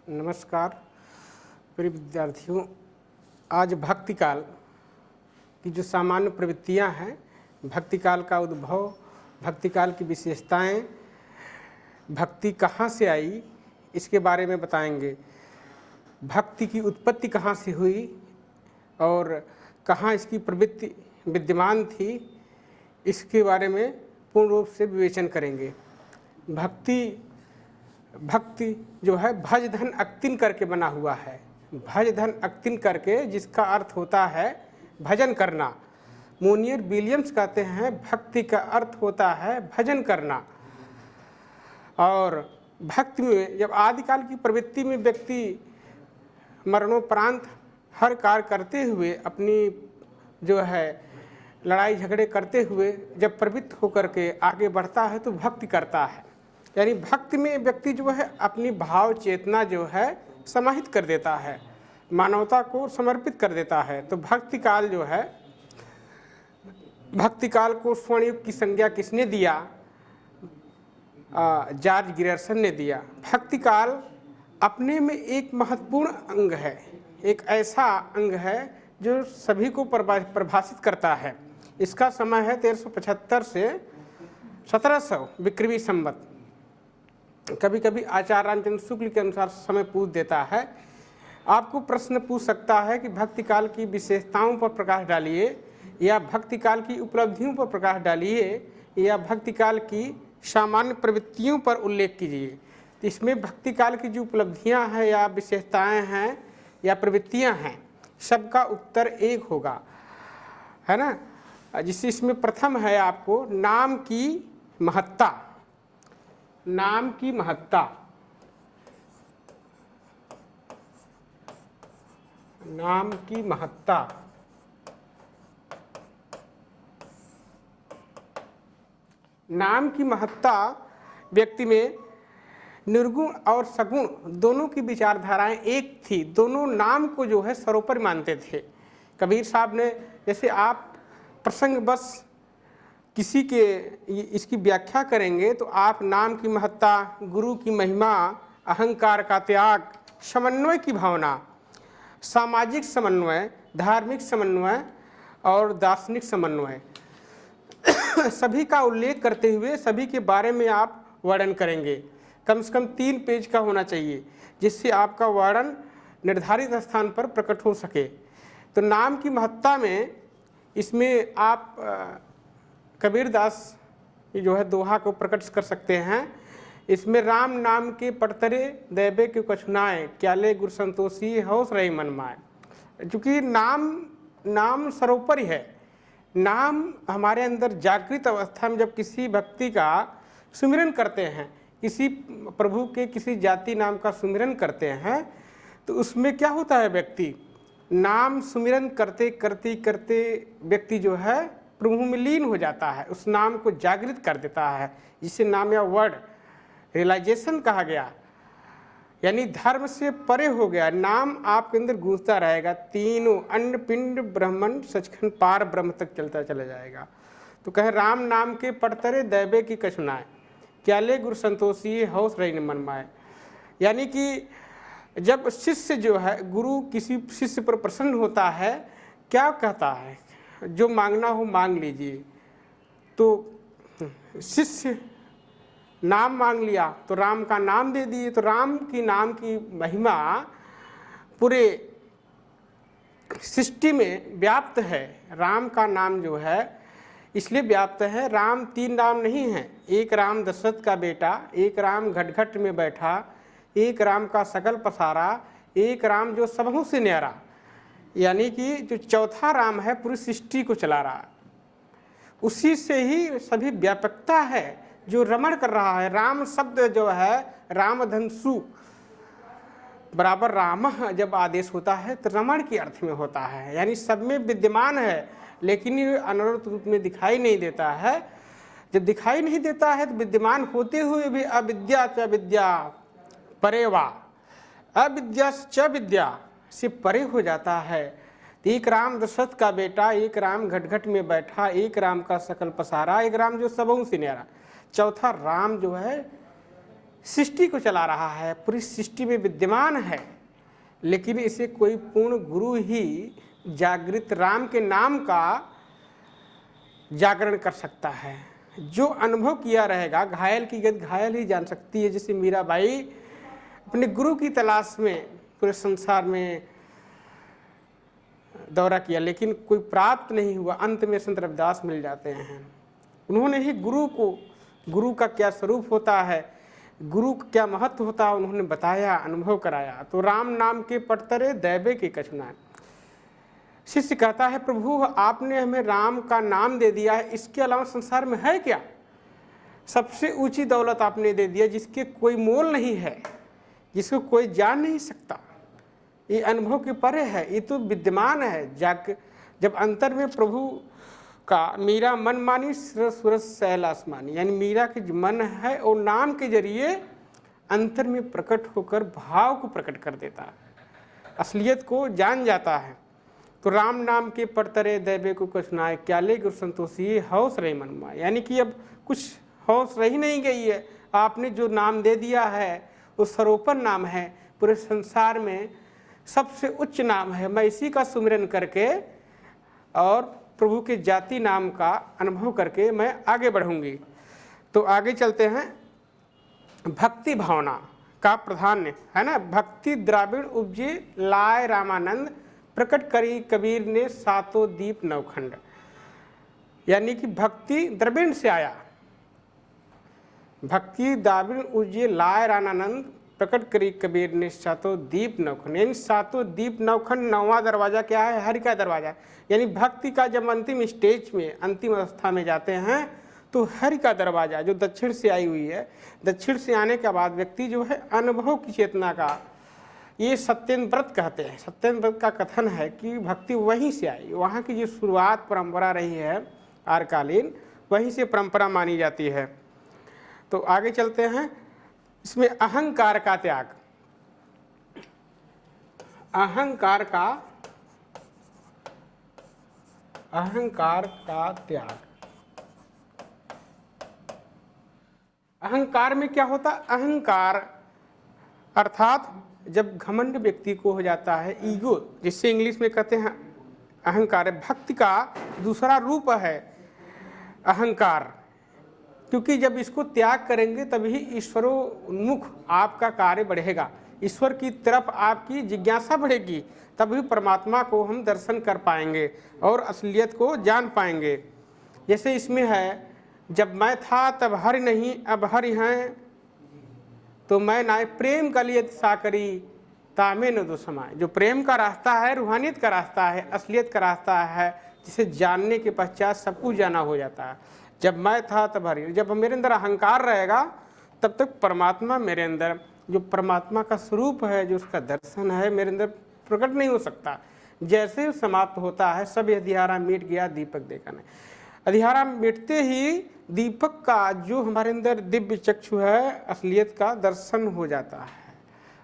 नमस्कार प्रिय विद्यार्थियों। आज भक्ति काल की जो सामान्य प्रवृत्तियां हैं, भक्ति काल का उद्भव, भक्ति काल की विशेषताएं, भक्ति कहाँ से आई, इसके बारे में बताएंगे। भक्ति की उत्पत्ति कहाँ से हुई और कहाँ इसकी प्रवृत्ति विद्यमान थी, इसके बारे में पूर्ण रूप से विवेचन करेंगे। भक्ति जो है भज धन अक्तिन करके बना हुआ है। भज धन अक्तिन करके, जिसका अर्थ होता है भजन करना। मोनियर विलियम्स कहते हैं भक्ति का अर्थ होता है भजन करना। और भक्ति में जब आदिकाल की प्रवृत्ति में व्यक्ति मरणोपरांत हर कार्य करते हुए, अपनी जो है लड़ाई झगड़े करते हुए जब प्रवृत्त होकर के आगे बढ़ता है तो भक्ति करता है। यानी भक्ति में व्यक्ति जो है अपनी भाव चेतना जो है समाहित कर देता है, मानवता को समर्पित कर देता है। तो भक्ति काल जो है, भक्ति काल को स्वर्ण युग की संज्ञा किसने दिया? जॉर्ज ग्रियर्सन ने दिया। भक्ति काल अपने में एक महत्वपूर्ण अंग है, एक ऐसा अंग है जो सभी को परिभाषित करता है। इसका समय है 1375 से 1700 विक्रमी संवत। कभी कभी आचार्य रामचंद्र शुक्ल के अनुसार समय पूछ देता है। आपको प्रश्न पूछ सकता है कि भक्ति काल की विशेषताओं पर प्रकाश डालिए, या भक्ति काल की उपलब्धियों पर प्रकाश डालिए, या भक्ति काल की सामान्य प्रवृत्तियों पर उल्लेख कीजिए। तो इसमें भक्ति काल की जो उपलब्धियां हैं या विशेषताएं हैं या प्रवृत्तियां हैं, सबका उत्तर एक होगा, है ना। जिससे इसमें प्रथम है आपको नाम की महत्ता। नाम की महत्ता, नाम की महत्ता। नाम की महत्ता व्यक्ति में निर्गुण और सगुण दोनों की विचारधाराएं एक थी। दोनों नाम को जो है सर्वोपरि मानते थे। कबीर साहब ने, जैसे आप प्रसंगवश किसी के इसकी व्याख्या करेंगे तो आप नाम की महत्ता, गुरु की महिमा, अहंकार का त्याग, समन्वय की भावना, सामाजिक समन्वय, धार्मिक समन्वय और दार्शनिक समन्वय सभी का उल्लेख करते हुए सभी के बारे में आप वर्णन करेंगे। कम से कम 3 पेज का होना चाहिए, जिससे आपका वर्णन निर्धारित स्थान पर प्रकट हो सके। तो नाम की महत्ता में इसमें आप कबीरदास की जो है दोहा को प्रकट कर सकते हैं। इसमें राम नाम के पड़तरे दैबे के कछुनाए, क्याले गुर संतोषी हौस रही मन माए। चूँकि नाम सर्वोपरि है। नाम हमारे अंदर जागृत अवस्था में जब किसी भक्ति का सुमिरन करते हैं, किसी प्रभु के किसी जाति नाम का सुमिरन करते हैं, तो उसमें क्या होता है, व्यक्ति नाम सुमिरन करते करते करते व्यक्ति जो है प्रभु में लीन हो जाता है, उस नाम को जागृत कर देता है, जिसे नाम या वर्ड रियलाइजेशन कहा गया। यानी धर्म से परे हो गया, नाम आपके अंदर गूंजता रहेगा। तीनों अन्न पिंड ब्रह्मन सचखंड पार ब्रह्म तक चलता चला जाएगा। तो कहे राम नाम के पड़तरे दैबे की कछुनाए, क्याले गुरु संतोषी हौस रही मन माए। यानी कि जब शिष्य जो है, गुरु किसी शिष्य पर प्रसन्न होता है, क्या कहता है, जो मांगना हो मांग लीजिए। तो शिष्य नाम मांग लिया तो राम का नाम दे दिए। तो राम की नाम की महिमा पूरे सृष्टि में व्याप्त है। राम का नाम जो है इसलिए व्याप्त है, राम 3 नाम नहीं है। एक राम दशरथ का बेटा, एक राम घट में बैठा, एक राम का सकल पसारा, एक राम जो सबहु से न्यारा। यानी कि जो चौथा राम है पूरी सृष्टि को चला रहा है, उसी से ही सभी व्यापकता है जो रमण कर रहा है। राम शब्द जो है रामधनसु बराबर राम जब आदेश होता है तो रमण के अर्थ में होता है। यानी सब में विद्यमान है, लेकिन ये अनवरत रूप में दिखाई नहीं देता है। जब दिखाई नहीं देता है तो विद्यमान होते हुए भी अविद्या च विद्या परेवा, अविद्या च विद्या से परे हो जाता है। एक राम दशरथ का बेटा, एक राम घट में बैठा, एक राम का सकल पसारा, एक राम जो सबहु से न्यारा। चौथा राम जो है सृष्टि को चला रहा है, पूरी सृष्टि में विद्यमान है, लेकिन इसे कोई पूर्ण गुरु ही जागृत राम के नाम का जागरण कर सकता है। जो अनुभव किया रहेगा, घायल की गति घायल ही जान सकती है। जैसे मीराबाई अपने गुरु की तलाश में पूरे संसार में दौरा किया, लेकिन कोई प्राप्त नहीं हुआ। अंत में संत रविदास मिल जाते हैं। उन्होंने ही गुरु का क्या स्वरूप होता है, गुरु का क्या महत्व होता है, उन्होंने बताया, अनुभव कराया। तो राम नाम के पटतरे दैवे के कछुना। शिष्य कहता है, प्रभु आपने हमें राम का नाम दे दिया है, इसके अलावा संसार में है क्या? सबसे ऊंची दौलत आपने दे दिया, जिसके कोई मोल नहीं है, जिसको कोई जान नहीं सकता। ये अनुभव के परे है, ये तो विद्यमान है। जब अंतर में प्रभु का मीरा मन मानी सूरज सैल आसमानी, यानी मीरा के जो मन है और नाम के जरिए अंतर में प्रकट होकर भाव को प्रकट कर देता है, असलियत को जान जाता है। तो राम नाम के पड़तरे दैवे को कछुनाए, क्या ले गुरु संतोषी हौस रही मनमा। यानी कि अब कुछ हौस रही नहीं गई है, आपने जो नाम दे दिया है वो सर्वोपरि नाम है, पूरे संसार में सबसे उच्च नाम है। मैं इसी का सुमिरन करके और प्रभु के जाति नाम का अनुभव करके मैं आगे बढ़ूंगी। तो आगे चलते हैं। भक्ति भावना का प्राधान्य है ना। भक्ति द्राविण उपजे लाए रामानंद, प्रकट करी कबीर ने सातों दीप नवखंड। यानी कि भक्ति द्रविण से आया, भक्ति द्राविण उपजे लाए रामानंद, प्रकट करी कबीर ने सातों दीप नवखंड। यानी सातों दीप नवखंड, नौवां दरवाजा क्या है? हरि का दरवाजा। यानी भक्ति का जब अंतिम स्टेज में, अंतिम अवस्था में जाते हैं तो हरि का दरवाजा जो दक्षिण से आई हुई है, दक्षिण से आने के बाद व्यक्ति जो है अनुभव की चेतना का, ये सत्येंद्र व्रत कहते हैं। सत्येंद्र व्रत का कथन है कि भक्ति वहीं से आई, वहाँ की जो शुरुआत परंपरा रही है आरकालीन, वहीं से परंपरा मानी जाती है। तो आगे चलते हैं। इसमें अहंकार का त्याग, अहंकार का त्याग। अहंकार में क्या होता? अहंकार अर्थात जब घमंड व्यक्ति को हो जाता है, ईगो, जिससे इंग्लिश में कहते हैं अहंकार। भक्ति का दूसरा रूप है अहंकार, क्योंकि जब इसको त्याग करेंगे तभी ईश्वरोन्मुख आपका कार्य बढ़ेगा, ईश्वर की तरफ आपकी जिज्ञासा बढ़ेगी, तभी परमात्मा को हम दर्शन कर पाएंगे और असलियत को जान पाएंगे। जैसे इसमें है, जब मैं था तब हरि नहीं, अब हरि हैं तो मैं नाय, प्रेम का लिए साकरी तामे न दो समाए। जो प्रेम का रास्ता है, रूहानियत का रास्ता है, असलियत का रास्ता है, जिसे जानने के पश्चात सब कुछ जाना हो जाता है। जब मैं था तब हरि, जब मेरे अंदर अहंकार रहेगा तब तक परमात्मा मेरे अंदर, जो परमात्मा का स्वरूप है, जो उसका दर्शन है, मेरे अंदर प्रकट नहीं हो सकता। जैसे ही समाप्त होता है, सब अंधियारा मिट गया, दीपक देखा नहीं। अंधियारा मिटते ही दीपक का जो हमारे अंदर दिव्य चक्षु है, असलियत का दर्शन हो जाता है,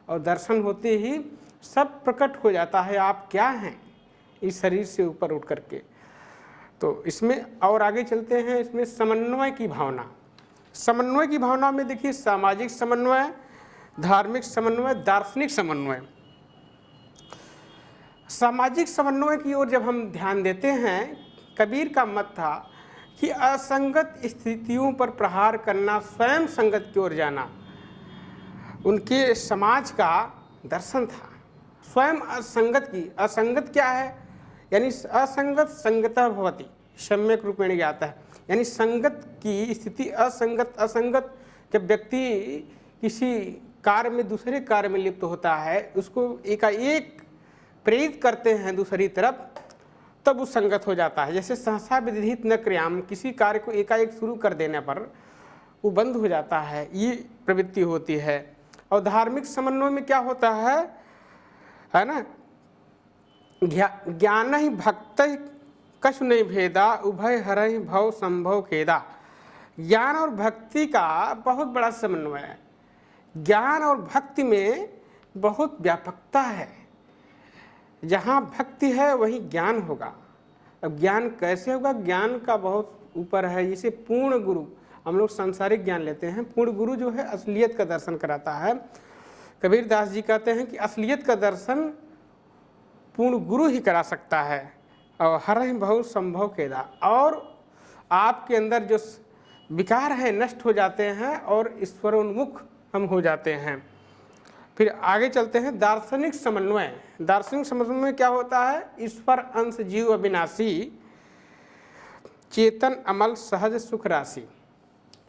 और दर्शन होते ही सब प्रकट हो जाता है, आप क्या हैं इस शरीर से ऊपर उठ करके। तो इसमें और आगे चलते हैं। इसमें समन्वय की भावना, समन्वय की भावना में देखिए, सामाजिक समन्वय, धार्मिक समन्वय, दार्शनिक समन्वय। सामाजिक समन्वय की ओर जब हम ध्यान देते हैं, कबीर का मत था कि असंगत स्थितियों पर प्रहार करना, स्वयं संगत की ओर जाना, उनके समाज का दर्शन था। स्वयं असंगत की, असंगत क्या है? यानी असंगत संगतः भवति, सम्यक रूपेण ज्ञातः। यानी संगत की स्थिति असंगत, जब व्यक्ति किसी कार्य में दूसरे कार्य में लिप्त होता है, उसको एकाएक प्रेरित करते हैं दूसरी तरफ, तब वो संगत हो जाता है। जैसे सहसा विधित न क्रियाम, किसी कार्य को एकाएक शुरू कर देने पर वो बंद हो जाता है, ये प्रवृत्ति होती है। और धार्मिक समन्वय में क्या होता है ना, ज्ञान ही भक्त कछु नहीं भेदा, उभय हरहि भव संभव खेदा। ज्ञान और भक्ति का बहुत बड़ा समन्वय है। ज्ञान और भक्ति में बहुत व्यापकता है। जहाँ भक्ति है वहीं ज्ञान होगा। अब ज्ञान कैसे होगा? ज्ञान का बहुत ऊपर है। जैसे पूर्ण गुरु, हम लोग सांसारिक ज्ञान लेते हैं। पूर्ण गुरु जो है असलियत का दर्शन कराता है। कबीर दास जी कहते हैं कि असलियत का दर्शन पूर्ण गुरु ही करा सकता है और हर बहुत संभव केदा, और आपके अंदर जो विकार है नष्ट हो जाते हैं और ईश्वरोन्मुख हम हो जाते हैं। फिर आगे चलते हैं दार्शनिक समन्वय। दार्शनिक समन्वय में क्या होता है? ईश्वर अंश जीव अविनाशी, चेतन अमल सहज सुख राशि।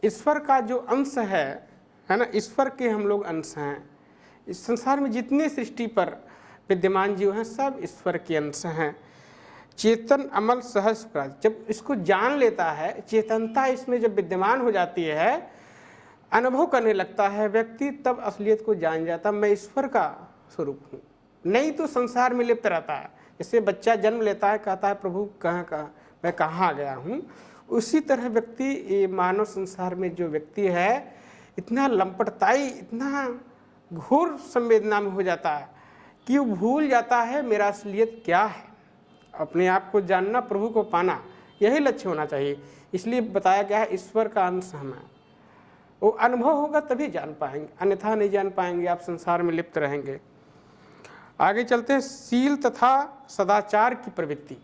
ईश्वर का जो अंश है ना, ईश्वर के हम लोग अंश हैं। इस संसार में जितने सृष्टि पर विद्यमान जीव हैं सब ईश्वर के अंश हैं। चेतन अमल सहज सुख राशि, जब इसको जान लेता है, चेतनता इसमें जब विद्यमान हो जाती है, अनुभव करने लगता है व्यक्ति, तब असलियत को जान जाता मैं ईश्वर का स्वरूप हूँ। नहीं तो संसार में लिप्त रहता है। जैसे बच्चा जन्म लेता है, कहता है प्रभु कहाँ मैं कहाँ आ गया हूँ। उसी तरह व्यक्ति मानव संसार में जो व्यक्ति है इतना लंपटताई, इतना घोर संवेदना में हो जाता है कि वो भूल जाता है मेरा असलियत क्या है। अपने आप को जानना, प्रभु को पाना, यही लक्ष्य होना चाहिए। इसलिए बताया गया है ईश्वर का अंश हम है। वो अनुभव होगा तभी जान पाएंगे, अन्यथा नहीं जान पाएंगे, आप संसार में लिप्त रहेंगे। आगे चलते हैं शील तथा सदाचार की प्रवृत्ति।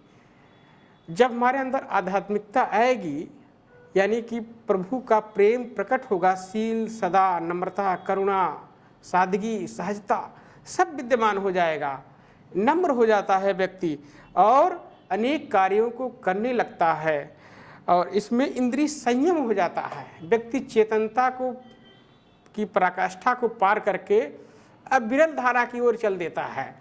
जब हमारे अंदर आध्यात्मिकता आएगी, यानी कि प्रभु का प्रेम प्रकट होगा, शील, सदा, नम्रता, करुणा, सादगी, सहजता सब विद्यमान हो जाएगा। नम्र हो जाता है व्यक्ति और अनेक कार्यों को करने लगता है और इसमें इंद्रिय संयम हो जाता है। व्यक्ति चेतनता को की पराकाष्ठा को पार करके अब विरल धारा की ओर चल देता है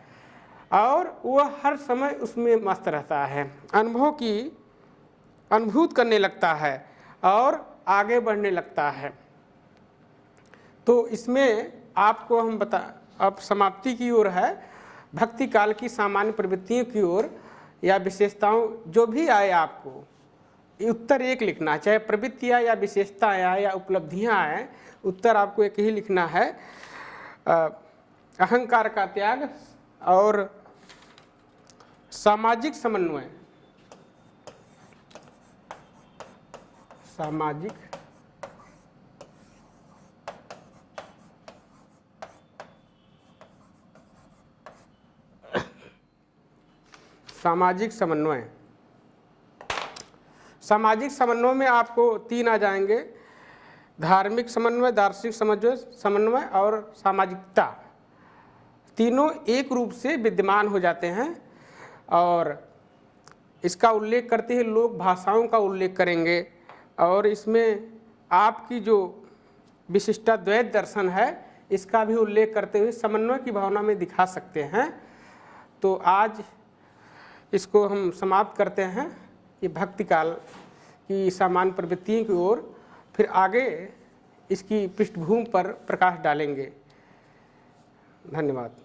और वह हर समय उसमें मस्त रहता है, अनुभव की अनुभूत करने लगता है और आगे बढ़ने लगता है। तो इसमें आपको हम अब समाप्ति की ओर है, भक्ति काल की सामान्य प्रवृत्तियों की ओर या विशेषताओं जो भी आए आपको उत्तर एक लिखना, चाहे प्रवृत्तियाँ या विशेषताएँ आए या उपलब्धियाँ आए, उत्तर आपको एक ही लिखना है। अहंकार का त्याग और सामाजिक समन्वय। सामाजिक समन्वय। सामाजिक समन्वय में आपको 3 आ जाएंगे, धार्मिक समन्वय, दार्शनिक समन्वय और सामाजिकता। तीनों एक रूप से विद्यमान हो जाते हैं और इसका उल्लेख करते हुए लोक भाषाओं का उल्लेख करेंगे और इसमें आपकी जो विशिष्टाद्वैत दर्शन है इसका भी उल्लेख करते हुए समन्वय की भावना में दिखा सकते हैं। तो आज इसको हम समाप्त करते हैं, ये भक्ति काल की सामान्य प्रवृत्तियों की ओर, फिर आगे इसकी पृष्ठभूमि पर प्रकाश डालेंगे। धन्यवाद।